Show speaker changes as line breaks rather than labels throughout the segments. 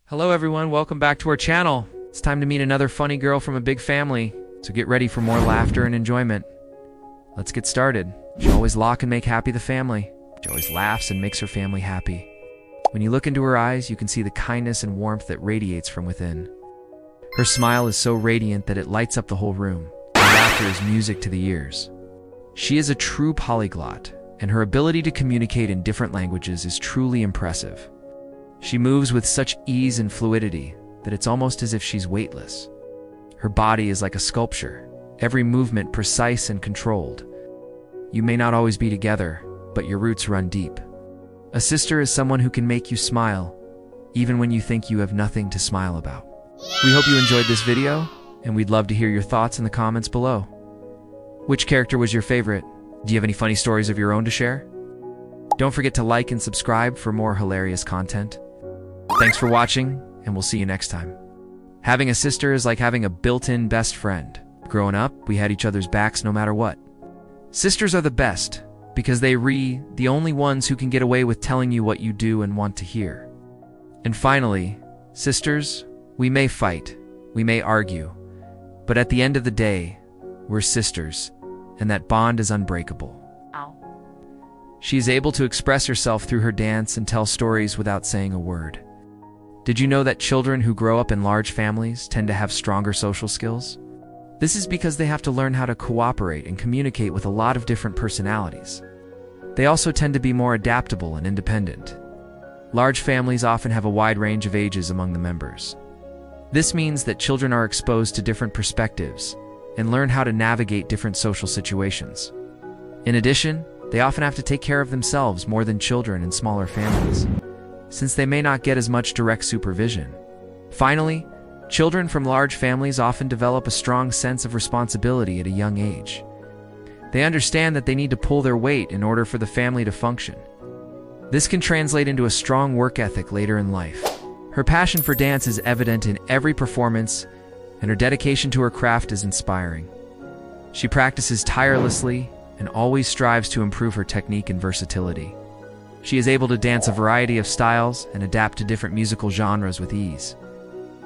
Hello everyone, welcome back to our channel. It's time to meet another funny girl from a big family, so get ready for more laughter and enjoyment. Let's get started. She always lock and make happy the family. She always laughs and makes her family happy. When you look into her eyes, you can see the kindness and warmth that radiates from within. Her smile is so radiant that it lights up the whole room. Her laughter is music to the ears. She is a true polyglot, and her ability to communicate in different languages is truly impressive. She moves with such ease and fluidity that it's almost as if she's weightless. Her body is like a sculpture, every movement precise and controlled. You may not always be together, but your roots run deep. A sister is someone who can make you smile, even when you think you have nothing to smile about. We hope you enjoyed this video, and we'd love to hear your thoughts in the comments below. Which character was your favorite? Do you have any funny stories of your own to share? Don't forget to like and subscribe for more hilarious content. Thanks for watching, and we'll see you next time. Having a sister is like having a built-in best friend. Growing up, we had each other's backs no matter what. Sisters are the best, because the only ones who can get away with telling you what you do and want to hear. And finally, sisters, we may fight, we may argue, but at the end of the day, we're sisters, and that bond is unbreakable.
Ow.
She is able to express herself through her dance and tell stories without saying a word. Did you know that children who grow up in large families tend to have stronger social skills? This is because they have to learn how to cooperate and communicate with a lot of different personalities. They also tend to be more adaptable and independent. Large families often have a wide range of ages among the members. This means that children are exposed to different perspectives and learn how to navigate different social situations. In addition, they often have to take care of themselves more than children in smaller families, since they may not get as much direct supervision. Finally, children from large families often develop a strong sense of responsibility at a young age. They understand that they need to pull their weight in order for the family to function. This can translate into a strong work ethic later in life. Her passion for dance is evident in every performance, and her dedication to her craft is inspiring. She practices tirelessly and always strives to improve her technique and versatility. She is able to dance a variety of styles and adapt to different musical genres with ease.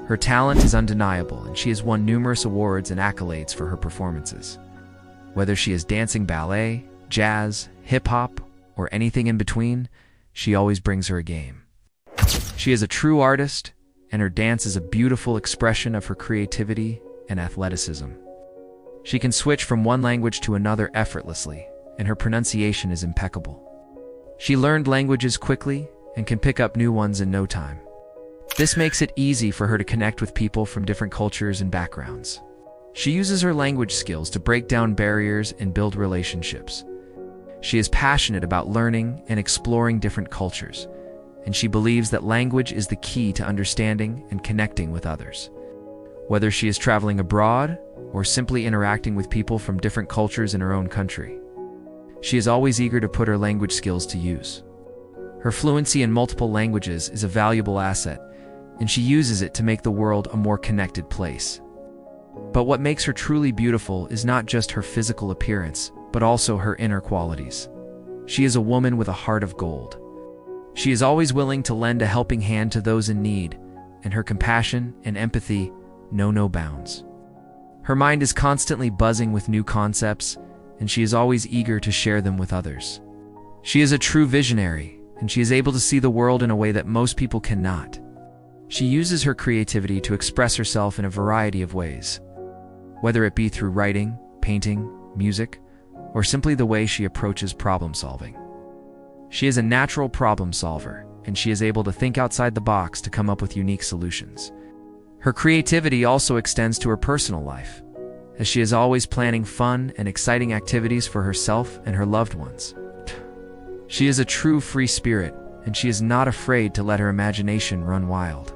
Her talent is undeniable, and she has won numerous awards and accolades for her performances. Whether she is dancing ballet, jazz, hip-hop, or anything in between, she always brings her A game. She is a true artist, and her dance is a beautiful expression of her creativity and athleticism. She can switch from one language to another effortlessly, and her pronunciation is impeccable. She learned languages quickly and can pick up new ones in no time. This makes it easy for her to connect with people from different cultures and backgrounds. She uses her language skills to break down barriers and build relationships. She is passionate about learning and exploring different cultures, and she believes that language is the key to understanding and connecting with others. Whether she is traveling abroad or simply interacting with people from different cultures in her own country, she is always eager to put her language skills to use. Her fluency in multiple languages is a valuable asset, and she uses it to make the world a more connected place. But what makes her truly beautiful is not just her physical appearance, but also her inner qualities. She is a woman with a heart of gold. She is always willing to lend a helping hand to those in need, and her compassion and empathy know no bounds. Her mind is constantly buzzing with new concepts, and she is always eager to share them with others. She is a true visionary, and she is able to see the world in a way that most people cannot. She uses her creativity to express herself in a variety of ways, whether it be through writing, painting, music, or simply the way she approaches problem solving. She is a natural problem solver, and she is able to think outside the box to come up with unique solutions. Her creativity also extends to her personal life, as she is always planning fun and exciting activities for herself and her loved ones. She is a true free spirit, and she is not afraid to let her imagination run wild.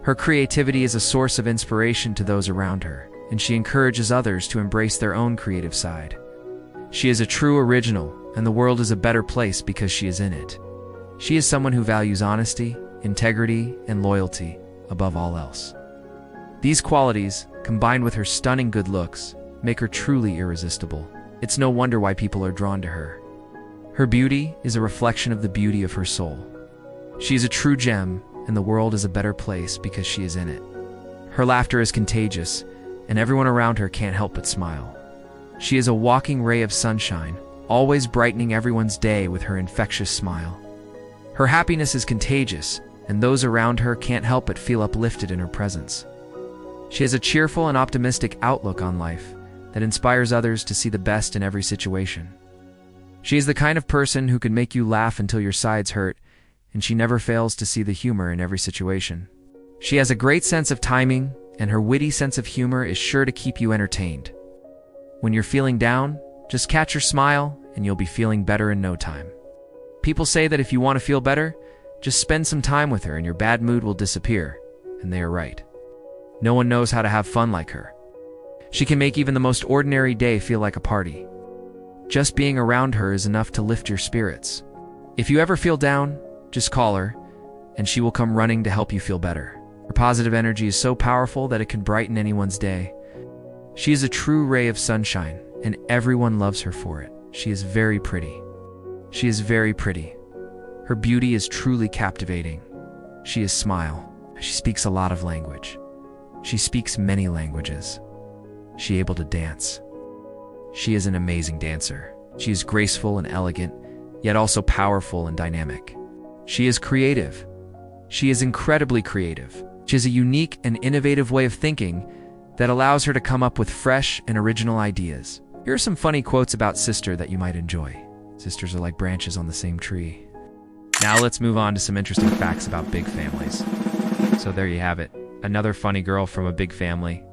Her creativity is a source of inspiration to those around her, and she encourages others to embrace their own creative side. She is a true original, and the world is a better place because she is in it. She is someone who values honesty, integrity, and loyalty above all else. These qualities, combined with her stunning good looks, make her truly irresistible. It's no wonder why people are drawn to her. Her beauty is a reflection of the beauty of her soul. She is a true gem, and the world is a better place because she is in it. Her laughter is contagious, and everyone around her can't help but smile. She is a walking ray of sunshine, always brightening everyone's day with her infectious smile. Her happiness is contagious, and those around her can't help but feel uplifted in her presence. She has a cheerful and optimistic outlook on life that inspires others to see the best in every situation. She is the kind of person who can make you laugh until your sides hurt, and she never fails to see the humor in every situation. She has a great sense of timing, and her witty sense of humor is sure to keep you entertained. When you're feeling down, just catch her smile, and you'll be feeling better in no time. People say that if you want to feel better, just spend some time with her and your bad mood will disappear, and they are right. No one knows how to have fun like her. She can make even the most ordinary day feel like a party. Just being around her is enough to lift your spirits. If you ever feel down, just call her, and she will come running to help you feel better. Her positive energy is so powerful that it can brighten anyone's day. She is a true ray of sunshine, and everyone loves her for it. She is very pretty. She is very pretty. Her beauty is truly captivating. She is smile. She speaks a lot of language. She speaks many languages. She is able to dance. She is an amazing dancer. She is graceful and elegant, yet also powerful and dynamic. She is creative. She is incredibly creative. She has a unique and innovative way of thinking that allows her to come up with fresh and original ideas. Here are some funny quotes about Sister that you might enjoy. Sisters are like branches on the same tree. Now let's move on to some interesting facts about big families. So there you have it. Another funny girl from a big family.